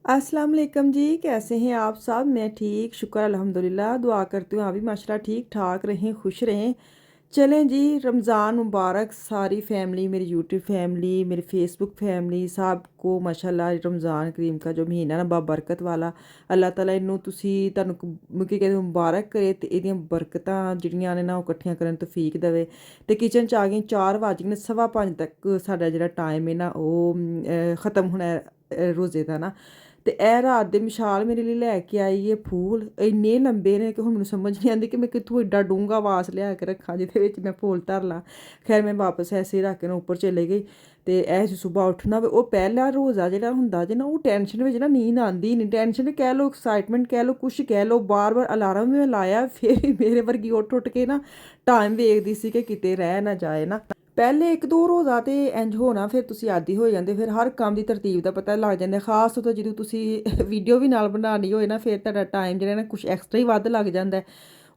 अस्सलाम वालेकुम जी। कैसे हैं आप सब? मैं ठीक, शुक्र अल्हम्दुलिल्लाह। दुआ करती हूँ आप भी माशाल्लाह ठीक ठाक रहें, खुश रहें। चलें जी, रमज़ान मुबारक सारी फैमिली, मेरी यूट्यूब फैमिली, मेरी फेसबुक फैमिली, सबको माशाल्लाह रमज़ान करीम का जो महीना ना बाबरकत वाला, अल्लाह ताला ਇਹਨੂੰ ਤੁਸੀਂ ਤੁਹਾਨੂੰ ਕੀ ਕਹਿੰਦੇ ਮੁਬਾਰਕ ਕਰੇ ਤੇ ਇਹਦੀਆਂ ਬਰਕਤਾਂ ਜਿਹੜੀਆਂ ਨੇ ਨਾ ਉਹ ਇਕੱਠੀਆਂ ਕਰਨ ਤੌਫੀਕ ਦੇਵੇ। ਤੇ ਕਿਚਨ 'ਚ ਆ ਗਈ 4 ਵੱਜ ਗਏ ਨੇ, 5:15 ਤੱਕ ਸਾਡਾ ਜਿਹੜਾ ਟਾਈਮ ਹੈ ਨਾ ਉਹ ਖ਼ਤਮ ਹੋਣਾ ਰੋਜ਼ੇ ਦਾ ਨਾ। ਤੇ ਇਹ ਰਾਤ ਦੇ ਮਿਸਾਲ ਮੇਰੇ ਲਈ ਲੈ ਕੇ ਆਈ ਇਹ ਫੂਲ ਇੰਨੇ ਲੰਬੇ ਨੇ ਕਿ ਹੁਣ ਮੈਨੂੰ ਸਮਝ ਨਹੀਂ ਆਉਂਦੀ ਕਿ ਮੈਂ ਕਿੱਥੋਂ ਏਡਾ ਡੂੰਘਾ ਵਾਸ ਲਿਆ ਕੇ ਰੱਖਾਂ ਜਿਹਦੇ ਵਿੱਚ ਮੈਂ ਫੂਲ ਧਰ ਲਾਂ। ਖੈਰ ਮੈਂ ਵਾਪਸ ਐਸੇ ਹੀ ਰੱਖ ਕੇ ਨਾ ਉੱਪਰ ਚਲੇ ਗਈ। ਤੇ ਇਹ ਸੀ ਸੁਬਾਹ ਉੱਠਣਾ ਵੇ, ਉਹ ਪਹਿਲਾ ਰੋਜ਼ਾ ਜਿਹੜਾ ਹੁੰਦਾ ਜੇ ਨਾ ਉਹ ਟੈਨਸ਼ਨ ਵਿੱਚ ਨਾ ਨੀਂਦ ਆਉਂਦੀ ਨਹੀਂ, ਟੈਨਸ਼ਨ ਕਹਿ ਲਓ, ਐਕਸਾਈਟਮੈਂਟ ਕਹਿ ਲਓ, ਕੁਛ ਕਹਿ ਲਓ, ਬਾਰ-ਬਾਰ ਅਲਾਰਮ ਵੀ ਮੈਂ ਲਾਇਆ ਫਿਰ ਵੀ ਮੇਰੇ ਵਰਗੀ ਉੱਠ ਕੇ ਨਾ ਟਾਈਮ ਵੇਖਦੀ ਸੀ ਕਿ ਕਿਤੇ ਰਹਿ ਨਾ ਜਾਏ ਨਾ। ਪਹਿਲੇ 1-2 ਰੋਜ਼ਾ ਤੇ ਇੰਝ ਹੋਣਾ, ਫਿਰ ਤੁਸੀਂ ਆਦੀ ਹੋ ਜਾਂਦੇ, ਫਿਰ ਹਰ ਕੰਮ ਦੀ ਤਰਤੀਬ ਦਾ ਪਤਾ ਲੱਗ ਜਾਂਦਾ। ਖਾਸ ਤੌਰ 'ਤੇ ਜਦੋਂ ਤੁਸੀਂ ਵੀਡੀਓ ਵੀ ਨਾਲ ਬਣਾਉਣੀ ਹੋਏ ਨਾ, ਫਿਰ ਤੁਹਾਡਾ ਟਾਈਮ ਜਿਹੜਾ ਨਾ ਕੁਛ ਐਕਸਟਰਾ ਹੀ ਵੱਧ ਲੱਗ ਜਾਂਦਾ।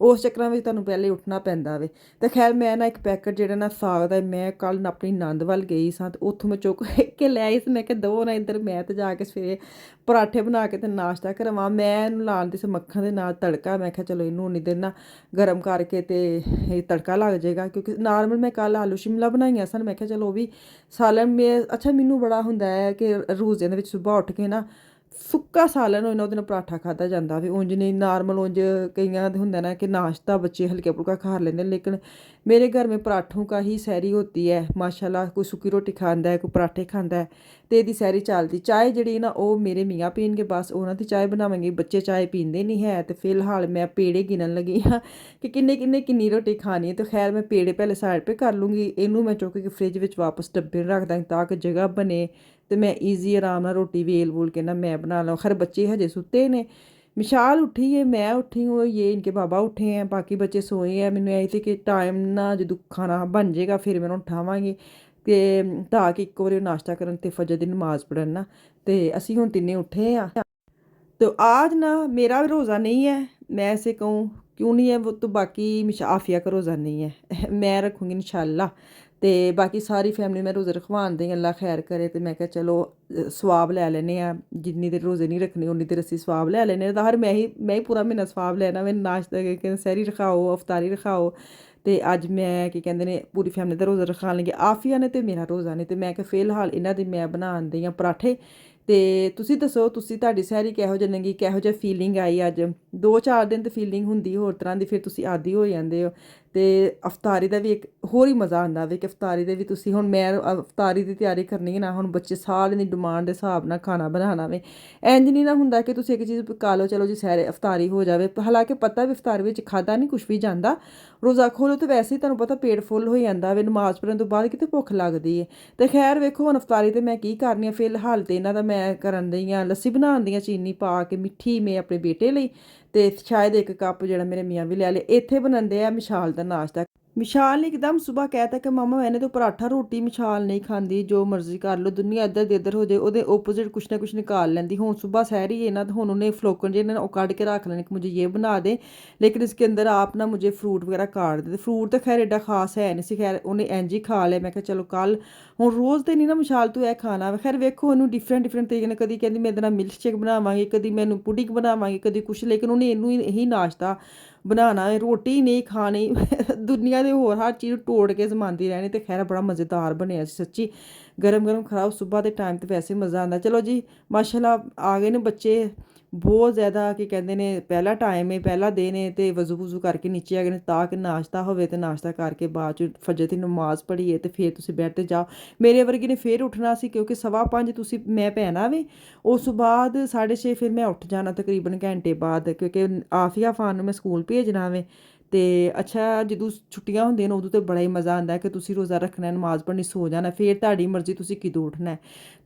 ਉਸ ਚੱਕਰਾਂ ਵਿੱਚ ਤੁਹਾਨੂੰ ਪਹਿਲੇ ਉੱਠਣਾ ਪੈਂਦਾ ਵੇ। ਤੇ ਖੈਰ ਮੈਂ ਨਾ ਇੱਕ ਪੈਕਟ ਜਿਹੜਾ ਨਾ ਸਾਗ ਦਾ, ਮੈਂ ਕੱਲ੍ਹ ਨਾ ਆਪਣੀ ਨੰਦ ਵੱਲ ਗਈ ਸਾਂ ਤੇ ਉੱਥੋਂ ਮੈਂ ਚੁੱਕ ਕੇ ਲੈ ਆਈ ਸੀ। ਮੈਂ ਕਿਹਾ ਦੋ ਨਾ ਇੱਧਰ ਮੈਂ ਤੇ ਜਾ ਕੇ ਸਵੇਰੇ ਪਰਾਠੇ ਬਣਾ ਕੇ ਤੇ ਨਾਸ਼ਤਾ ਕਰਾਵਾਂ। ਮੈਂ ਇਹਨੂੰ ਲਾਉਂਦੀ ਸੀ ਮੱਖਣ ਦੇ ਨਾਲ ਤੜਕਾ। ਮੈਂ ਕਿਹਾ ਚਲੋ ਇਹਨੂੰ ਉਨੀ ਦੇਰ ਨਾ ਗਰਮ ਕਰਕੇ ਤੇ ਇਹ ਤੜਕਾ ਲੱਗ ਜਾਏਗਾ, ਕਿਉਂਕਿ ਨਾਰਮਲ ਮੈਂ ਕੱਲ੍ਹ ਆਲੂ ਸ਼ਿਮਲਾ ਬਣਾਈਆਂ ਸਨ। ਮੈਂ ਕਿਹਾ ਚਲੋ ਉਹ ਵੀ ਸਾਲਨ ਮੈਂ ਅੱਛਾ ਮੈਨੂੰ ਬੜਾ ਹੁੰਦਾ ਹੈ ਕਿ ਰੋਜ਼ਿਆਂ ਦੇ ਵਿੱਚ ਸੁਬਾਹ ਉੱਠ ਕੇ ਨਾ ਸੁੱਕਾ ਸਾਲਨ ਹੋਏ ਨਾ ਉਹਦੇ ਨਾਲ ਪਰਾਠਾ ਖਾਧਾ ਜਾਂਦਾ ਵੀ, ਉਂਝ ਨਹੀਂ ਨਾਰਮਲ। ਉਂਝ ਕਈਆਂ ਦੇ ਹੁੰਦਾ ਨਾ ਕਿ ਨਾਸ਼ਤਾ ਬੱਚੇ ਹਲਕਾ ਫੁਲਕਾ ਖਾ ਲੈਂਦੇ ਨੇ, ਲੇਕਿन मेरे घर में पराठों का ही सैरी होती है माशाल्लाह। कोई सुक्की रोटी खांदा है, कोई पराठे खांदा है ਤੇ ਇਹਦੀ ਸੈਰੀ ਚੱਲਦੀ। ਚਾਹ ਜਿਹੜੀ ਨਾ ਉਹ ਮੇਰੇ ਮੀਆਂ ਪੀਣਗੇ, ਬਸ ਉਹਨਾਂ ਦੀ ਚਾਹ ਬਣਾਵਾਂਗੇ। ਬੱਚੇ ਚਾਹ ਪੀਂਦੇ ਨਹੀਂ ਹੈ। ਤੇ ਫਿਲਹਾਲ ਮੈਂ ਪੇੜੇ ਗਿਣਨ ਲੱਗੀ ਹਾਂ ਕਿ ਕਿੰਨੀ ਰੋਟੀ ਖਾਣੀ ਹੈ। ਤੇ ਖੈਰ ਮੈਂ ਪੇੜੇ ਪਹਿਲੇ ਸਾਈਡ 'ਤੇ ਕਰ ਲੂੰਗੀ, ਇਹਨੂੰ ਮੈਂ ਚੁੱਕ ਕੇ ਫ੍ਰਿਜ ਵਿੱਚ ਵਾਪਸ ਡੱਬੇ ਰੱਖ ਦਾਂਗੀ ਤਾਂ ਕਿ ਜਗ੍ਹਾ ਬਣੇ ਤੇ ਮੈਂ ਈਜ਼ੀ ਆਰਾਮ ਨਾਲ ਰੋਟੀ ਵੇਲ ਵੂਲ ਕੇ ਨਾ ਮੈਂ ਬਣਾ ਲਵਾਂ। ਖੈਰ ਬੱਚੇ ਹਜੇ ਸੁੱਤੇ ਨੇ, मिसाल उठी है, मैं उठी हूँ, ये इनके बाबा उठे हैं, बाकी बच्चे सोए हैं। मैंने यही थी कि टाइम ना जो खाना बन जाएगा फिर मैं उठावांगी ਤੇ ਤਾਂ ਕਿ ਇੱਕ ਵਾਰੀ ਨਾਸ਼ਤਾ ਕਰਨ ਤੇ ਫਜਰ ਦੀ ਨਮਾਜ਼ ਪੜ੍ਹਨ ਨਾ। ਤੇ ਅਸੀਂ ਹੁਣ ਤਿੰਨੇ ਉੱਠੇ ਆ। तो आज ना मेरा रोज़ा नहीं है, मैं ऐसे कहूँ क्यों नहीं है वो, तो बाकी आफिया का रोज़ा नहीं है मैं रखूँगी इंशाल्लाह। ਤੇ ਬਾਕੀ ਸਾਰੀ ਫੈਮਿਲੀ ਮੈਂ ਰੋਜ਼ੇ ਰਖਵਾਉਣ ਦੇ, ਅੱਲਾ ਖੈਰ ਕਰੇ। ਤੇ ਮੈਂ ਕਿਹਾ ਚਲੋ ਸਵਾਬ ਲੈ ਲੈਨੇ ਆ, ਜਿੰਨੀ ਦੇਰ ਰੋਜ਼ੇ ਨਹੀਂ ਰੱਖਣੇ ਉਨੀ ਦੇਰ ਅਸੀਂ ਸਵਾਬ ਲੈ ਲੈਨੇ। ਤਾਂ ਹਰ ਮੈਂ ਹੀ ਪੂਰਾ ਮਹੀਨਾ ਸਵਾਬ ਲੈਣਾ। ਮੈਨੂੰ ਨਾਸ਼ਤਾ ਕਹਿੰਦੇ ਸਹਿਰੀ ਰਖਾਓ, ਅਫਤਾਰੀ ਰਖਾਓ। ਤੇ ਅੱਜ ਮੈਂ ਕੀ ਕਹਿੰਦੇ ਨੇ ਪੂਰੀ ਫੈਮਿਲੀ ਦਾ ਰੋਜ਼ਾ ਰਖਾਉਣ ਲੱਗੇ, ਆਫੀਆ ਨੇ ਤੇ ਮੇਰਾ ਰੋਜ਼ਾ ਨੇ। ਤੇ ਮੈਂ ਕਿਹਾ ਫਿਲਹਾਲ ਇਹਨਾਂ ਦੇ ਮੈਂ ਬਣਾਉਣ ਦੀ ਆ ਪਰਾਠੇ। ਤੇ ਤੁਸੀਂ ਦੱਸੋ, ਤੁਸੀਂ ਤੁਹਾਡੀ ਸਹਿਰੀ ਕਿਹੋ ਜਿਹੀ ਲੰਗੀ, ਕਿਹੋ ਜਿਹਾ ਫੀਲਿੰਗ ਆਈ ਅੱਜ? 2-4 ਦਿਨ ਤਾਂ ਫੀਲਿੰਗ ਹੁੰਦੀ ਹੋਰ ਤਰ੍ਹਾਂ ਦੀ, ਫਿਰ ਤੁਸੀਂ ਆਦੀ ਹੋ ਜਾਂਦੇ ਹੋ। ਤੇ ਅਫਤਾਰੀ ਦਾ ਵੀ ਇੱਕ ਹੋਰ ਹੀ ਮਜ਼ਾ ਆਉਂਦਾ ਵੇ ਕਿ ਅਫਤਾਰੀ ਦੇ ਵੀ ਤੁਸੀਂ ਹੁਣ ਮੈਂ ਅਫਤਾਰੀ ਦੀ ਤਿਆਰੀ ਕਰਨੀ ਹੈ ਨਾ, ਹੁਣ ਬੱਚੇ ਸਾਰਿਆਂ ਦੀ ਡਿਮਾਂਡ ਦੇ ਹਿਸਾਬ ਨਾਲ ਖਾਣਾ ਬਣਾਉਣਾ ਵੇ। ਇੰਝ ਨਹੀਂ ਨਾ ਹੁੰਦਾ ਕਿ ਤੁਸੀਂ ਇੱਕ ਚੀਜ਼ ਪਕਾ ਲਓ ਚਲੋ ਜੀ ਸਹਿਰੇ ਅਫਤਾਰੀ ਹੋ ਜਾਵੇ। ਹਾਲਾਂਕਿ ਪਤਾ ਵੀ ਅਫਤਾਰੀ ਵਿੱਚ ਖਾਧਾ ਨਹੀਂ ਕੁਛ ਵੀ ਜਾਂਦਾ। ਰੋਜ਼ਾ ਖੋਲ੍ਹੋ ਤਾਂ ਵੈਸੇ ਹੀ ਤੁਹਾਨੂੰ ਪਤਾ ਪੇਟ ਫੁੱਲ ਹੋ ਜਾਂਦਾ ਵੇ, ਨਮਾਜ਼ ਪੜ੍ਹਨ ਤੋਂ ਬਾਅਦ ਕਿਤੇ ਭੁੱਖ ਲੱਗਦੀ ਹੈ। ਤੇ ਖੈਰ ਵੇਖੋ ਹੁਣ ਅਫਤਾਰੀ ਤੇ ਮੈਂ ਕੀ ਕਰਨੀ ਆ। ਫਿਲਹਾਲ ਤੇ ਇਹਨਾਂ ਦਾ ਮੈਂ ਕਰਨ ਦੀ ਆ ਲੱਸੀ ਬਣਾਉਣ ਦੀ ਆ, ਚੀਨੀ ਪਾ ਕੇ ਮਿੱਠੀ, ਮੈਂ ਆਪਣੇ ਬੇਟੇ ਲਈ। ਤੇ ਸ਼ਾਇਦ 1 ਕੱਪ ਜਿਹੜਾ ਮੇਰੇ ਮੀਆਂ ਵੀ ਲੈ ਲੇ। ਇੱਥੇ ਬਣਾਉਂਦੇ ਆ ਮਿਸਾਲ ਦਾ ਨਾਸ਼ਤਾ। मिसाल ने एकदम सुबह कहता कि मामा मैंने तो पराठा रोटी मिसाल नहीं खाती, जो मर्जी कर लो, दुनिया इधर दे इधर हो जाए ਉਹਦੇ ओपोजिट कुछ ना कुछ निकाल लेंदी। ਹੁਣ सुबह सहरी है ना, तो ਹੁਣ ਉਹਨੇ ਫਲੋਕਨ जे ना वो काट के रख लेने कि मुझे ये बना दे, लेकिन इसके अंदर आप ना मुझे फ्रूट वगैरह काट दे। फ्रूट तो खैर एडा खास है नहीं सी, खैर ਉਹਨੇ ਇੰਝ ਹੀ ਖਾ ਲਿਆ। ਮੈਂ ਕਿਹਾ ਚਲੋ ਕੱਲ ਹੁਣ ਰੋਜ਼ ਤੇ ਨਹੀਂ ਨਾ ਮਿਸਾਲ ਤੂੰ ਇਹ ਖਾਣਾ। ਖੈਰ ਵੇਖੋ ਉਹਨੂੰ ਡਿਫਰੈਂਟ ਤਰੀਕੇ ਨਾਲ, ਕਦੀ ਕਹਿੰਦੀ ਮੈਂ ਇਹਦੇ ਨਾਲ ਮਿਲਕ ਸ਼ੇਕ ਬਣਾਵਾਂਗੀ, ਕਦੀ ਮੈਨੂੰ ਪੁਡਿੰਗ ਬਣਾਵਾਂਗੀ, ਕਦੀ ਕੁਛ, ਲੇਕਿਨ ਉਹਨੇ ਇਹਨੂੰ ਇਹੀ ਨਾਸ਼ਤਾ ਬਣਾਉਣਾ ਹੈ, ਰੋਟੀ ਨਹੀਂ ਖਾਣੀ ਦੁਨੀਆ ਦੇ ਹੋਰ ਹਰ ਚੀਜ਼ ਤੋੜ ਕੇ ਜਮਾਉਂਦੀ ਰਹਿਣੀ। ਤੇ ਖੈਰ ਬੜਾ ਮਜ਼ੇਦਾਰ ਬਣਿਆ ਸੀ ਸੱਚੀ, ਗਰਮ ਗਰਮ ਖਰਾਬ ਸੁਬਾਹ ਦੇ ਟਾਈਮ ਤੇ ਵੈਸੇ ਮਜ਼ਾ ਆਉਂਦਾ। ਚਲੋ ਜੀ ਮਾਸ਼ਾਅੱਲਾ ਆ ਗਏ ਨੇ ਬੱਚੇ, ਬਹੁਤ ਜ਼ਿਆਦਾ ਕੀ ਕਹਿੰਦੇ ਨੇ ਪਹਿਲਾ ਟਾਈਮ ਹੈ, ਪਹਿਲਾ ਦਿਨ ਹੈ। ਤੇ ਵਜ਼ੂ ਵਜ਼ੂ ਕਰਕੇ ਨੀਚੇ ਆ ਗਏ ਨੇ ਤਾਂ ਕਿ ਨਾਸ਼ਤਾ ਹੋਵੇ, ਤੇ ਨਾਸ਼ਤਾ ਕਰਕੇ ਬਾਅਦ 'ਚ ਫਜਰ ਦੀ ਨਮਾਜ਼ ਪੜ੍ਹੀਏ ਤੇ ਫਿਰ ਤੁਸੀਂ ਬੈਠ 'ਤੇ ਜਾਓ। ਮੇਰੇ ਵਰਗੀ ਨੇ ਫਿਰ ਉੱਠਣਾ ਸੀ ਕਿਉਂਕਿ 5:15 ਤੁਸੀਂ ਮੈਂ ਪੈਣਾ ਵੀ, ਉਸ ਤੋਂ ਬਾਅਦ 6:30 ਫਿਰ ਮੈਂ ਉੱਠ ਜਾਣਾ ਤਕਰੀਬਨ ਘੰਟੇ ਬਾਅਦ, ਕਿਉਂਕਿ ਆਫੀਆ ਫਾਨ ਨੂੰ ਮੈਂ ਸਕੂਲ ਭੇਜਣਾ ਵੇ। ਤੇ ਅੱਛਾ ਜਦੋਂ ਛੁੱਟੀਆਂ ਹੁੰਦੀਆਂ ਨੇ ਉਦੋਂ ਤਾਂ ਬੜਾ ਹੀ ਮਜ਼ਾ ਆਉਂਦਾ ਕਿ ਤੁਸੀਂ ਰੋਜ਼ਾ ਰੱਖਣਾ, ਨਮਾਜ਼ ਪੜ੍ਹਨੀ, ਸੋ ਜਾਣਾ, ਫਿਰ ਤੁਹਾਡੀ ਮਰਜ਼ੀ ਤੁਸੀਂ ਕਿਦੋਂ ਉੱਠਣਾ।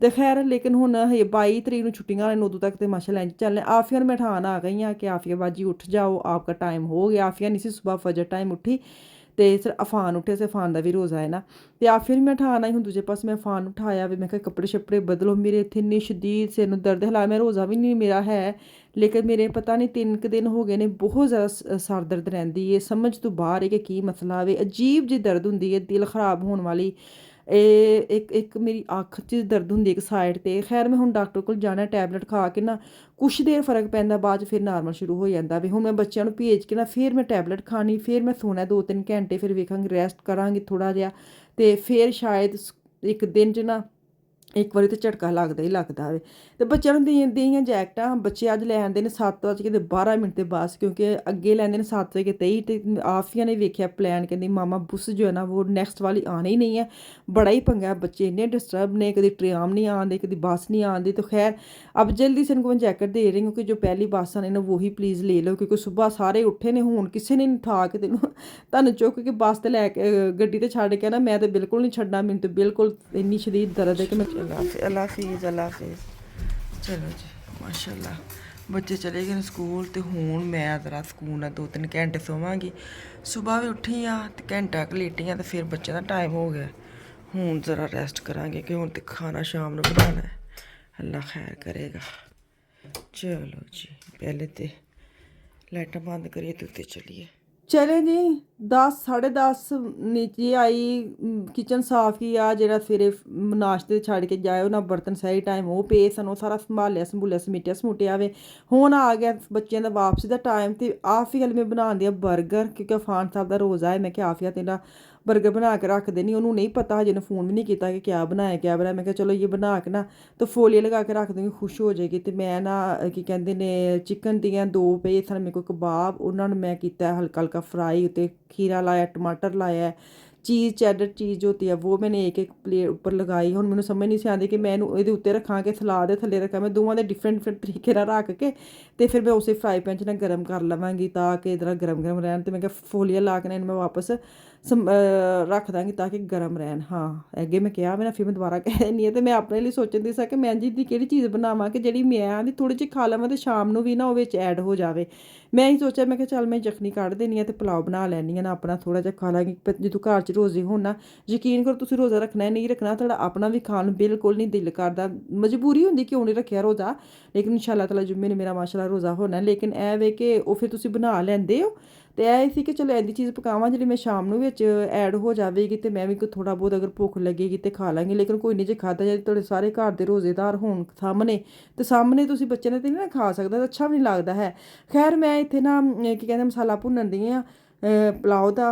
ਤੇ ਖੈਰ ਲੇਕਿਨ ਹੁਣ 22 ਤਰੀਕ ਨੂੰ ਛੁੱਟੀਆਂ ਵਾਲੇ ਨੂੰ ਉਦੋਂ ਤੱਕ ਤੇ ਮਾਸ਼ਾਅੱਲਾ ਇੰਝ ਚੱਲਣਾ। ਆਫੀਆ ਨੂੰ ਮੈਂ ਠਾਣ ਆ ਗਈ ਹਾਂ ਕਿ ਆਫੀਆ ਬਾਜੀ ਉੱਠ ਜਾਓ, ਆਪका टाइम हो गया। ਆਫੀਆ ਨਹੀਂ ਸੀ ਸੁਬਾਹ ਫਜਰ ਟਾਈਮ ਉੱਠੀ ਤੇ ਸਿਰ ਅਫਾਨ ਉੱਠੇ ਸੀ, ਅਫਾਨ ਦਾ ਵੀ ਰੋਜ਼ਾ ਹੈ ਨਾ। ਤੇ ਆਫੀਆ ਨੂੰ ਮੈਂ ਠਾਣ ਆਈ, ਹੁਣ ਦੂਜੇ ਪਾਸੇ ਮੈਂ ਅਫਾਨ ਨੂੰ ਉਠਾਇਆ ਵੀ। ਮੈਂ ਕਿਹਾ ਕੱਪੜੇ ਸ਼ੱਪੜੇ ਬਦਲੋ, ਮੇਰੇ ਇੱਥੇ ਇੰਨੀ ਸ਼ਦੀਦ ਸਿਰ ਨੂੰ ਦਰਦ। ਹਾਲਾਂਕਿ ਮੈਂ ਰੋਜ਼ਾ ਵੀ ਨਹੀਂ ਮੇਰਾ ਹੈ, ਲੇਕਿਨ ਮੇਰੇ ਪਤਾ ਨਹੀਂ 3 ਕੁ ਦਿਨ ਹੋ ਗਏ ਨੇ ਬਹੁਤ ਜ਼ਿਆਦਾ ਸਰ ਦਰਦ ਰਹਿੰਦੀ ਹੈ, ਸਮਝ ਤੋਂ ਬਾਹਰ ਹੈ ਕਿ ਕੀ ਮਸਲਾ ਵੇ। ਅਜੀਬ ਜਿਹੀ ਦਰਦ ਹੁੰਦੀ ਹੈ, ਦਿਲ ਖ਼ਰਾਬ ਹੋਣ ਵਾਲੀ। ਇਹ ਇੱਕ ਮੇਰੀ ਅੱਖ 'ਚ ਦਰਦ ਹੁੰਦੀ ਇੱਕ ਸਾਈਡ 'ਤੇ। ਖੈਰ ਮੈਂ ਹੁਣ ਡਾਕਟਰ ਕੋਲ ਜਾਣਾ, ਟੈਬਲੇਟ ਖਾ ਕੇ ਨਾ ਕੁਛ ਦੇਰ ਫਰਕ ਪੈਂਦਾ, ਬਾਅਦ 'ਚ ਫਿਰ ਨਾਰਮਲ ਸ਼ੁਰੂ ਹੋ ਜਾਂਦਾ ਵੀ। ਹੁਣ ਮੈਂ ਬੱਚਿਆਂ ਨੂੰ ਭੇਜ ਕੇ ਨਾ ਫਿਰ ਮੈਂ ਟੈਬਲੇਟ ਖਾਣੀ, ਫਿਰ ਮੈਂ ਸੋਣਾ 2-3 ਘੰਟੇ, ਫਿਰ ਵੇਖਾਂਗੀ ਰੈਸਟ ਕਰਾਂਗੀ ਥੋੜ੍ਹਾ ਜਿਹਾ, ਅਤੇ ਫਿਰ ਸ਼ਾਇਦ ਇੱਕ ਦਿਨ 'ਚ ਨਾ ਇੱਕ ਵਾਰੀ ਤਾਂ ਝਟਕਾ ਲੱਗਦਾ ਹੀ ਲੱਗਦਾ ਵੇ। ਅਤੇ ਬੱਚਿਆਂ ਨੂੰ ਦੇਈਆਂ ਜੈਕਟਾਂ, ਬੱਚੇ ਅੱਜ ਲੈ ਆਉਂਦੇ ਨੇ 7:12 'ਤੇ ਬੱਸ, ਕਿਉਂਕਿ ਅੱਗੇ ਲੈਂਦੇ ਨੇ 7:23, ਅਤੇ ਆਫੀਆ ਨੇ ਵੇਖਿਆ ਪਲਾਨ, ਕਹਿੰਦੀ ਮਾਮਾ ਬੁੱਸ ਜੋ ਹੈ ਨਾ ਉਹ ਨੈਕਸਟ ਵਾਲੀ ਆਉਣੀ ਹੀ ਨਹੀਂ ਹੈ। बड़ा ही पंगा, बच्चे इन्ने डिस्टर्ब ने, कभी ट्राम नहीं आते, कभी बस नहीं आती। तो खैर अब जल्दी से इनको मैं जैकेट दे रही हूँ कि जो पहली बस आने ना वही प्लीज़ ले लो, क्योंकि सुबह सारे उठे ने, हूँ किसी ने नहीं उठा के तुहानू चुक के बस ते लैके गड्डी ते छड्ड के ना, मैं तो बिल्कुल नहीं छड्डना, मैनू तो बिल्कुल इन्नी शदीद दर्द है कि मैं अल्लाह हाफिज़ अल्लाह हाफिज़। चलो जी माशाल्लाह बच्चे चले गए स्कूल, तो हूँ मैं जरा सकून है 2-3 घंटे सोवांगी। सुबह भी उठी हाँ तो घंटा क लेटी हाँ, तो फिर बच्चे का टाइम हो गया, हूँ ज़रा रेस्ट करांगे कि हूँ तो खाना शाम को बनाना है, अल्लाह खैर करेगा। चलो जी पहले तो लाइटां बंद करिए तो उत्ते चलिए। चले जी 10-10:30 नीचे आई, किचन साफ किया, जेह्ड़ा सवेरे नाश्ते छड़ के जाए ना बर्तन सही टाइम वो पे सन, ओह् सारा संभालिया संभूलिया समेटिया वे। हुण आ गया बच्चें दा वापसी दा टाइम, ते आफिया मैं बनान दिया बर्गर, क्योंकि अफान साहब दा रोज़ा है। मैं क्या आफिया तेरा बर्गर बना के रख देनी, उन्होंने नहीं पता हजे, ने फ़ोन भी नहीं किया कि क्या बनाया। मैं क्या चलो ये बना के ना तो फोलिया लगा के रख दूँगी, खुश हो जाएगी। तो मैं ना की कहते ने चिकन दियाँ 2 पे सन मेरे को कबाब, उन्होंने मैं किया हल्का हल्का फ्राई, उत्ते खीरा लाया, टमाटर लाया, चीज़ चैडर चीज़ होती है वो मैंने एक प्लेट ऊपर लगाई। हुण मैनूं समझ नहीं सी आती कि मैं इहदे उत्ते रखां कि सलाद दे थल्ले रखां। मैं दोवां दे डिफरेंट तरीके नाल रख के ते फिर मैं उसे फ्राई पैन च ना गर्म कर लवांगी, ताकि इधर गर्म गर्म रहन। तो मैं क्या फोलिया ला के ना मैं वापस रख ਦਾਂਗੀ ਤਾਂ ਕਿ ਗਰਮ ਰਹਿਣ। ਹਾਂ ਅੱਗੇ ਮੈਂ ਕਿਹਾ, ਮੈਂ ਫਿਰ ਮੈਂ ਦੁਬਾਰਾ ਕਹਿ ਦਿੰਦੀ ਹਾਂ। ਅਤੇ ਮੈਂ ਆਪਣੇ ਲਈ ਸੋਚਦੀ ਸਾਂ ਕਿ ਮੈਂ ਜੀ ਦੀ ਕਿਹੜੀ ਚੀਜ਼ ਬਣਾਵਾਂ ਕਿ ਜਿਹੜੀ ਮੈਂ ਵੀ ਥੋੜ੍ਹੀ ਜਿਹੀ ਖਾ ਲਵਾਂ ਅਤੇ ਸ਼ਾਮ ਨੂੰ ਵੀ ਨਾ ਉਹ ਵਿੱਚ ਐਡ ਹੋ ਜਾਵੇ। ਮੈਂ ਇਹੀ ਸੋਚਿਆ, ਮੈਂ ਕਿਹਾ ਚੱਲ ਮੈਂ ਯਖਨੀ ਕੱਢ ਦੇਣੀ ਹਾਂ ਅਤੇ ਪੁਲਾਓ ਬਣਾ ਲੈਂਦੀ ਹਾਂ ਨਾ, ਆਪਣਾ ਥੋੜ੍ਹਾ ਜਿਹਾ ਖਾ ਲਾਂਗੀ। ਜਦੋਂ ਘਰ 'ਚ ਰੋਜ਼ੇ ਹੋਣ ਨਾ, ਯਕੀਨ ਕਰੋ ਤੁਸੀਂ ਰੋਜ਼ਾ ਰੱਖਣਾ ਨਹੀਂ ਰੱਖਣਾ, ਤੁਹਾਡਾ ਆਪਣਾ ਵੀ ਖਾਣ ਨੂੰ ਬਿਲਕੁਲ ਨਹੀਂ ਦਿਲ ਕਰਦਾ। ਮਜਬੂਰੀ ਹੁੰਦੀ ਕਿਉਂ ਨਹੀਂ ਰੱਖਿਆ ਰੋਜ਼ਾ, ਲੇਕਿਨ ਇੰਸ਼ਾ ਅੱਲਾਹ ਤਾਲਾ ਜੁੰਮੇ ਨੂੰ ਮੇਰਾ ਮਾਸ਼ਾ ਅੱਲਾਹ ਰੋਜ਼ਾ ਹੋਣਾ। ਲੇਕਿਨ ਇਹ ਵੇ ਕਿ ਉਹ ਫਿਰ ਤੁਸੀਂ ਬਣਾ ਲੈਂਦੇ ਹੋ, ਅਤੇ ਇਹ ਸੀ ਕਿ ਚਲੋ ਇੱਦਾਂ ਚੀਜ਼ ਪਕਾਵਾਂ ਜਿਹੜੀ ਮੈਂ ਸ਼ਾਮ ਨੂੰ ਵਿੱਚ ਐਡ ਹੋ ਜਾਵੇਗੀ, ਅਤੇ ਮੈਂ ਵੀ ਕੋਈ ਥੋੜ੍ਹਾ ਬਹੁਤ ਅਗਰ ਭੁੱਖ ਲੱਗੇਗੀ ਤਾਂ ਖਾ ਲਾਂਗੀ। ਲੇਕਿਨ ਕੋਈ ਨਹੀਂ, ਜੇ ਖਾਧਾ ਜਾਏ ਤੁਹਾਡੇ ਸਾਰੇ ਘਰ ਦੇ ਰੋਜ਼ੇਦਾਰ ਹੋਣ ਸਾਹਮਣੇ, ਅਤੇ ਸਾਹਮਣੇ ਤੁਸੀਂ ਬੱਚਿਆਂ ਨੇ ਤਾਂ ਨਹੀਂ ਨਾ ਖਾ ਸਕਦਾ, ਅੱਛਾ ਵੀ ਨਹੀਂ ਲੱਗਦਾ ਹੈ। ਖੈਰ ਮੈਂ ਇੱਥੇ ਨਾ ਕੀ ਕਹਿੰਦੇ ਮਸਾਲਾ ਭੁੰਨਣ ਦੀ ਹਾਂ ਪੁਲਾਓ ਦਾ।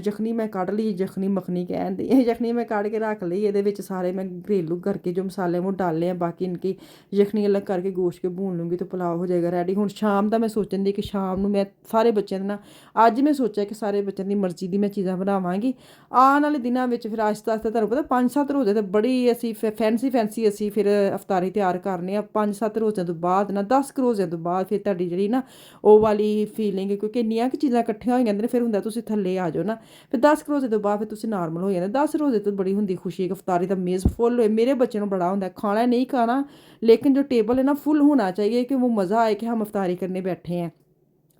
ਯਖਨੀ ਮੈਂ ਕੱਢ ਲਈ, ਯਖਨੀ ਮੱਖਣੀ ਕਹਿੰਦੇ, ਇਹ ਯਖਨੀ ਮੈਂ ਕੱਢ ਕੇ ਰੱਖ ਲਈ। ਇਹਦੇ ਵਿੱਚ ਸਾਰੇ मैं घरेलू करके जो मसाले वो डाले हैं, बाकी इनकी यखनी अलग करके गोश्त के भून लूँगी तो पुलाव हो जाएगा रेडी। ਹੁਣ ਸ਼ਾਮ ਦਾ ਮੈਂ ਸੋਚਣ ਦੀ ਕਿ ਸ਼ਾਮ ਨੂੰ ਮੈਂ ਸਾਰੇ ਬੱਚਿਆਂ ਦੇ ਨਾ, ਅੱਜ ਮੈਂ ਸੋਚਿਆ ਕਿ ਸਾਰੇ ਬੱਚਿਆਂ ਦੀ ਮਰਜ਼ੀ ਦੀ ਮੈਂ ਚੀਜ਼ਾਂ ਬਣਾਵਾਂਗੀ। ਆਉਣ ਵਾਲੇ ਦਿਨਾਂ ਵਿੱਚ ਫਿਰ ਆਹਿਸਤਾ ਆਹਿਸਤਾ ਤੁਹਾਨੂੰ ਪਤਾ 5-7 ਰੋਜ਼ੇ ਤਾਂ ਬੜੀ ਅਸੀਂ ਫੈਂਸੀ ਅਸੀਂ ਫਿਰ ਅਫਤਾਰੀ ਤਿਆਰ ਕਰਨੇ ਆ। 5-7 ਰੋਜ਼ਿਆਂ ਤੋਂ ਬਾਅਦ ਨਾ 10 ਰੋਜ਼ਿਆਂ ਤੋਂ ਬਾਅਦ ਫਿਰ ਤੁਹਾਡੀ ਜਿਹੜੀ ਨਾ ਉਹ ਵਾਲੀ ਫੀਲਿੰਗ, ਕਿਉਂਕਿ ਇੰਨੀਆਂ ਕੁ ਚੀਜ਼ਾਂ ਇਕੱਠੀਆਂ ਹੋ ਜਾਂਦੀਆਂ ਨੇ, ਫਿਰ ਹੁੰਦਾ ਤੁਸੀਂ ਥੱਲੇ ਆ ਜਾਓ ਨਾ। ਫਿਰ 10 ਰੋਜ਼ੇ ਤੋਂ ਬਾਅਦ ਫਿਰ ਤੁਸੀਂ ਨਾਰਮਲ ਹੋ ਜਾਂਦੇ। 10 ਰੋਜ਼ੇ ਤੋਂ ਬੜੀ ਹੁੰਦੀ ਖੁਸ਼ੀ ਕਿ ਅਫਤਾਰੀ ਦਾ ਮੇਜ਼ ਫੁੱਲ ਹੋਏ। ਮੇਰੇ ਬੱਚੇ ਨੂੰ बड़ा होता है, खाना नहीं खाना लेकिन जो टेबल है ना फुल होना चाहिए, कि वो मज़ा आए कि हम अफ्तारी करने बैठे हैं।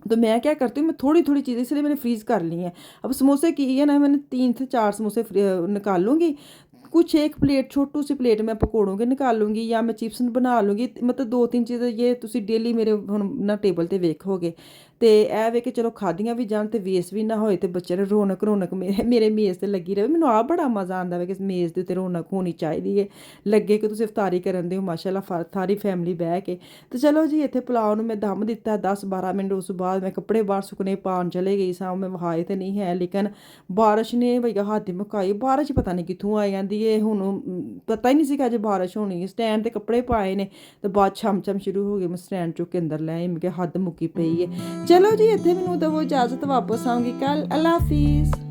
तो मैं क्या करती हूँ, मैं थोड़ी थोड़ी चीज़ें इसलिए मैंने फ्रीज़ कर ली हैं। अब समोसे की है ना, मैंने 3 से 4 समोसे निकाल लूँगी। कुछ एक प्लेट छोटू सी प्लेट मैं पकौड़ों के निकाल लूँगी, या मैं चिप्स बना लूँगी। मतलब 2-3 चीज़ें ये तुसी डेली मेरे हुण ना टेबल ते वेखोगे। तो यह वे कि चलो खादियाँ भी जान, तो वेस्ट भी ना होए, तो बच्चे ने रौनक मेरे मेज़ ते लगी रहे। मैनूं आप बड़ा मज़ा आंदा है कि मेज़ दे उत्ते रौनक होनी चाहिदी है, लगे कि तुसीं इफ्तारी करन दे हो माशाअल्लाह सारी फैमिली बह के। तो चलो जी इत्थे पुलाव नूं मैं दम दित्ता 10-12 मिनट। उस बाद मैं कपड़े बाहर सुकने पान चले गई सां। मैं वहाए तो नहीं है, लेकिन बारिश ने भैया हद मुकाई। बारिश पता नहीं कित्थों आ जांदी है, हुण पता ही नहीं सी कि अज बारिश होनी। स्टैंड ते कपड़े पाए ने तो बाद छम शुरू हो गए। मैं स्टैंड चुक के अंदर लै आई, मैं क्या हद मुक्की पई है। चलो जी इत्थे मैनूं दवो इजाज़त, वापस आऊँगी कल। अल्लाह हाफिज़।